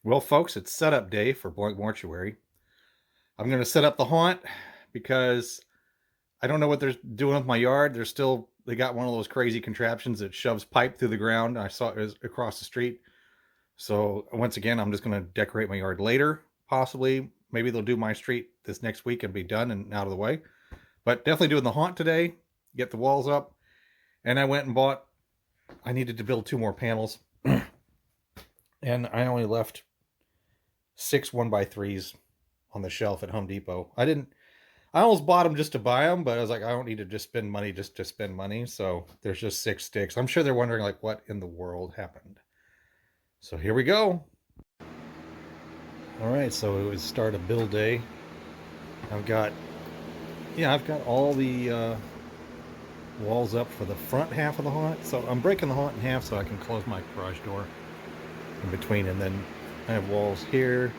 Well, folks, it's setup day for Blank Mortuary. I'm going to set up the haunt because I don't know what they're doing with my yard. They got one of those crazy contraptions that shoves pipe through the ground. I saw it was across the street. So once again, I'm just going to decorate my yard later. Possibly, maybe they'll do my street this next week and be done and out of the way. But definitely doing the haunt today. Get the walls up, and I went and bought. I needed to build 2 more panels, and I only left 6 1x3s on the shelf at Home Depot. I almost bought them just to buy them, but I was like, I don't need to just spend money just to spend money. So there's just 6 sticks. I'm sure they're wondering like what in the world happened. So here we go. All right, so it was start of build day. I've got all the walls up for the front half of the haunt. So I'm breaking the haunt in half so I can close my garage door in between, and then I have walls here,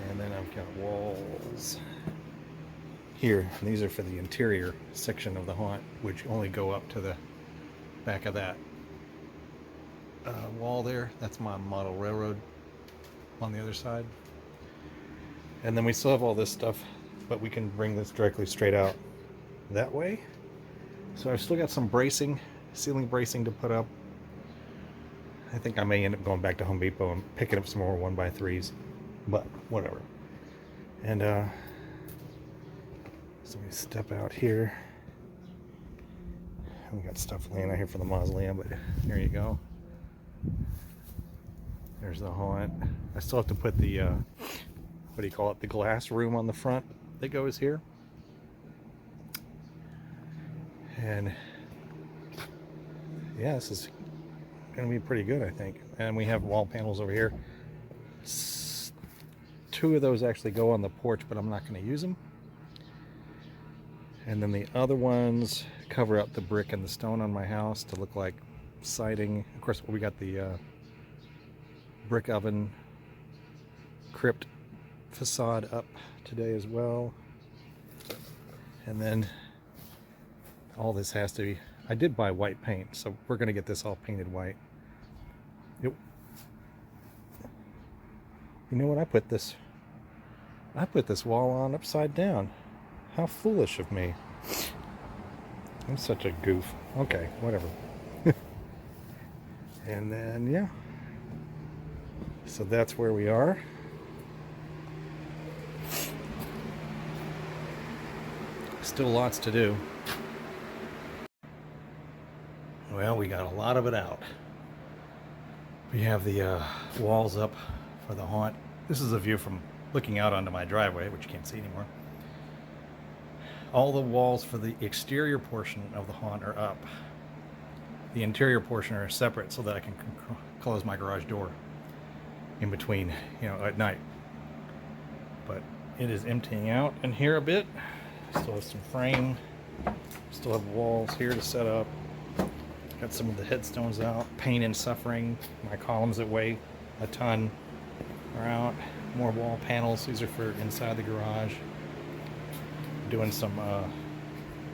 and then I've got walls here. And these are for the interior section of the haunt, which only go up to the back of that wall there. That's my model railroad on the other side. And then we still have all this stuff, but we can bring this directly straight out that way. So I've still got some bracing, ceiling bracing to put up. I think I may end up going back to Home Depot and picking up some more 1x3s, but whatever. And so we step out here. We got stuff laying out here for the mausoleum, but there you go. There's the haunt. I still have to put the what do you call it? The glass room on the front that goes here. And yeah, this is going to be pretty good, I think. And we have wall panels over here. 2 of those actually go on the porch, but I'm not going to use them. And then the other ones cover up the brick and the stone on my house to look like siding. Of course, we got the brick oven crypt facade up today as well. And then all this has to be, I did buy white paint, so we're going to get this all painted white. Yep. You know what? I put this wall on upside down. How foolish of me. I'm such a goof. Okay, whatever. And then, yeah. So that's where we are. Still lots to do. Well, we got a lot of it out. We have the walls up for the haunt. This is a view from looking out onto my driveway, which you can't see anymore. All the walls for the exterior portion of the haunt are up. The interior portion are separate so that I can close my garage door in between, at night. But it is emptying out in here a bit. Still have some frame. Still have walls here to set up. Got some of the headstones out. Pain and Suffering. My columns that weigh a ton are out. More wall panels. These are for inside the garage. Doing some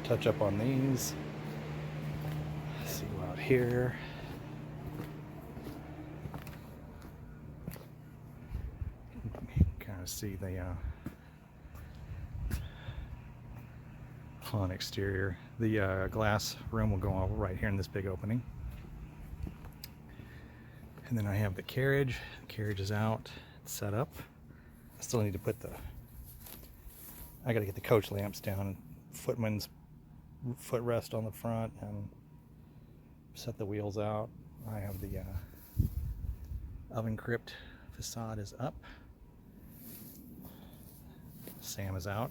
touch up on these. Let's see out here. You can kind of see the on exterior. The glass room will go over right here in this big opening. And then I have the carriage. The carriage is out. It's set up. I still need to put I got to get the coach lamps down, footman's footrest on the front, and set the wheels out. I have the oven crypt facade is up. Sam is out.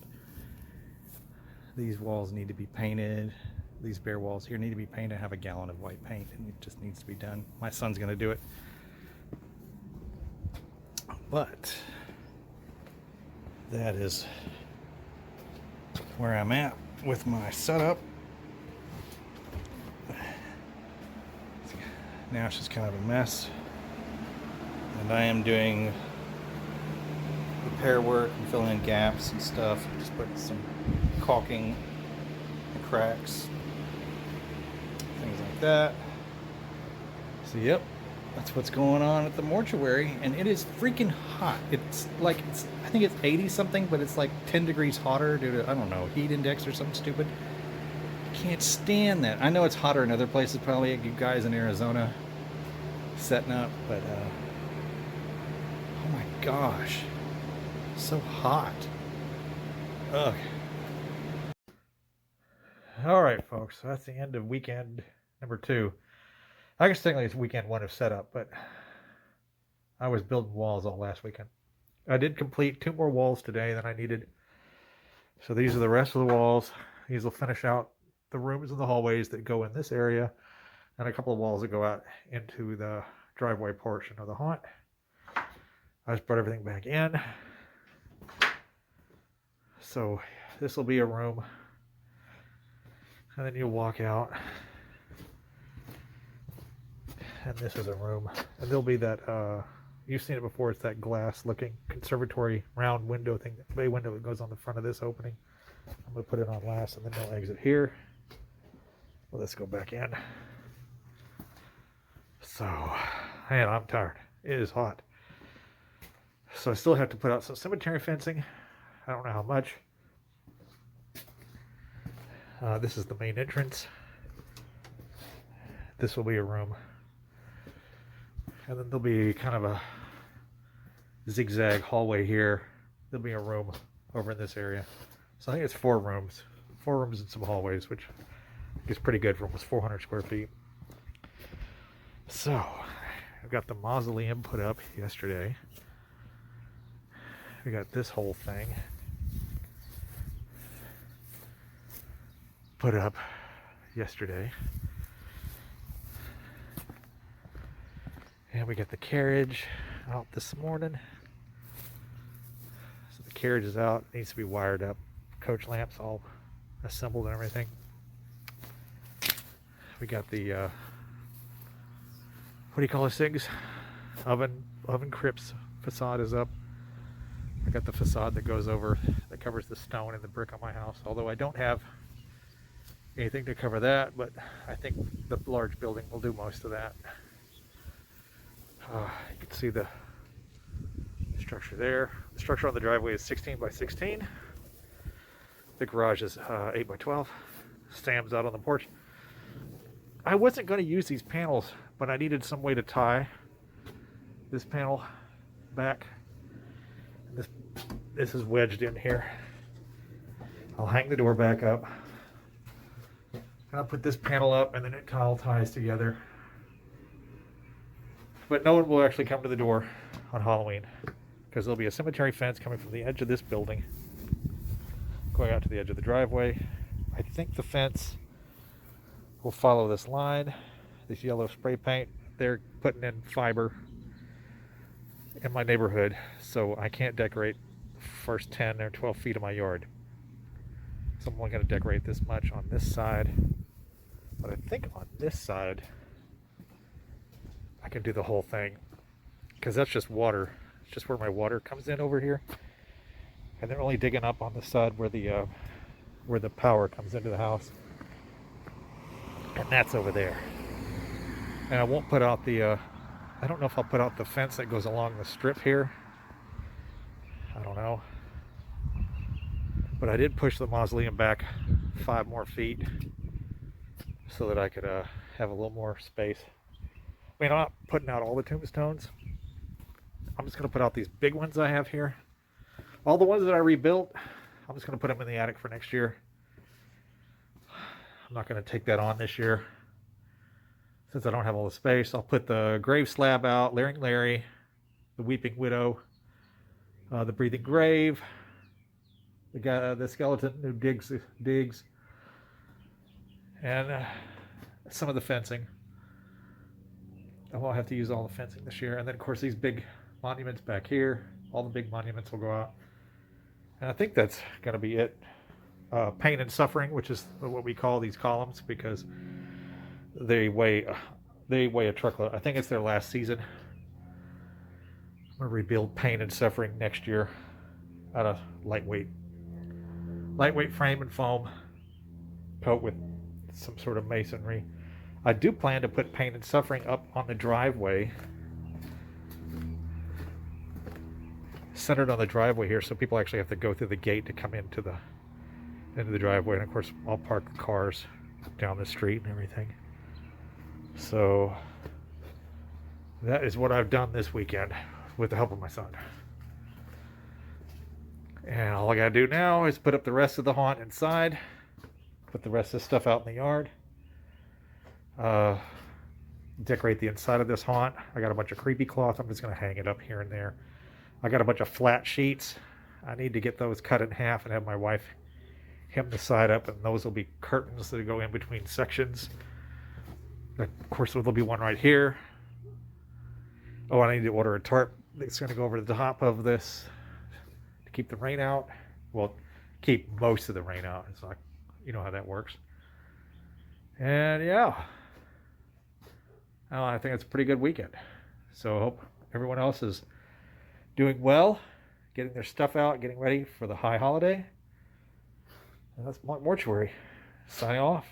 These walls need to be painted. These bare walls here need to be painted. I have a gallon of white paint and it just needs to be done. My son's going to do it. But that is where I'm at with my setup. Now it's just kind of a mess. And I am doing repair work and filling in gaps and stuff. Just putting some caulking and cracks, things like that. So yep, That's what's going on at the mortuary, and it is freaking hot. I think it's 80 something, but it's like 10 degrees hotter due to, I don't know, heat index or something stupid. Can't stand that. I know it's hotter in other places, probably you guys in Arizona setting up, but oh my gosh, so hot. Ugh. All right, folks, so that's the end of weekend number 2. I guess technically it's weekend 1 of setup, but I was building walls all last weekend. I did complete 2 more walls today than I needed. So these are the rest of the walls. These will finish out the rooms and the hallways that go in this area, and a couple of walls that go out into the driveway portion of the haunt. I just brought everything back in. So this will be a room. And then you'll walk out. And this is a room. And there'll be that, you've seen it before, it's that glass looking conservatory round window thing, bay window that goes on the front of this opening. I'm going to put it on last, and then they'll exit here. Well, let's go back in. So, man, I'm tired. It is hot. So I still have to put out some cemetery fencing. I don't know how much. This is the main entrance. This will be a room. And then there'll be kind of a zigzag hallway here. There'll be a room over in this area. So I think it's 4 rooms. 4 rooms and some hallways, which is pretty good for almost 400 square feet. So, I've got the mausoleum put up yesterday. We got this whole thing put up yesterday. And we got the carriage out this morning. So the carriage is out, needs to be wired up. Coach lamps all assembled and everything. We got the, what do you call those things? Oven crypts facade is up. I got the facade that goes over, that covers the stone and the brick on my house. Although I don't have anything to cover that, but I think the large building will do most of that. You can see the structure there. The structure on the driveway is 16 by 16. The garage is 8 by 12. Sam's out on the porch. I wasn't going to use these panels, but I needed some way to tie this panel back. This is wedged in here. I'll hang the door back up. And I'll put this panel up, and then it all ties together. But no one will actually come to the door on Halloween, because there'll be a cemetery fence coming from the edge of this building, going out to the edge of the driveway. I think the fence will follow this line, this yellow spray paint. They're putting in fiber in my neighborhood, so I can't decorate the first 10 or 12 feet of my yard. So I'm only going to decorate this much on this side, but I think on this side I can do the whole thing, because that's just water. It's just where my water comes in over here, and they're only digging up on the side where the power comes into the house, and that's over there. And I won't put out the I don't know if I'll put out the fence that goes along the strip here. I don't know, but I did push the mausoleum back 5 more feet so that I could have a little more space. I mean, I'm not putting out all the tombstones. I'm just going to put out these big ones I have here. All the ones that I rebuilt, I'm just going to put them in the attic for next year. I'm not going to take that on this year, since I don't have all the space. I'll put the grave slab out, Leering Larry, the Weeping Widow, the Breathing Grave, the guy, the skeleton who digs, and some of the fencing. I won't have to use all the fencing this year. And then, of course, these big monuments back here, all the big monuments will go out. And I think that's going to be it. Pain and Suffering, which is what we call these columns, because they weigh a truckload. I think it's their last season. I'm going to rebuild Pain and Suffering next year out of lightweight frame and foam, coat with some sort of masonry. I do plan to put Pain and Suffering up on the driveway, centered on the driveway here, so people actually have to go through the gate to come into the driveway. And of course, I'll park the cars down the street and everything. So that is what I've done this weekend with the help of my son. And all I gotta do now is put up the rest of the haunt inside, put the rest of the stuff out in the yard, decorate the inside of this haunt. I got a bunch of creepy cloth. I'm just gonna hang it up here and there. I got a bunch of flat sheets. I need to get those cut in half and have my wife hem the side up, and those will be curtains that go in between sections. Of course, there'll be one right here. Oh, I need to order a tarp that's going to go over the top of this to keep the rain out. Well, keep most of the rain out. It's like, you know how that works. And yeah, I think it's a pretty good weekend. So I hope everyone else is doing well, getting their stuff out, getting ready for the high holiday. And that's Mortuary signing off.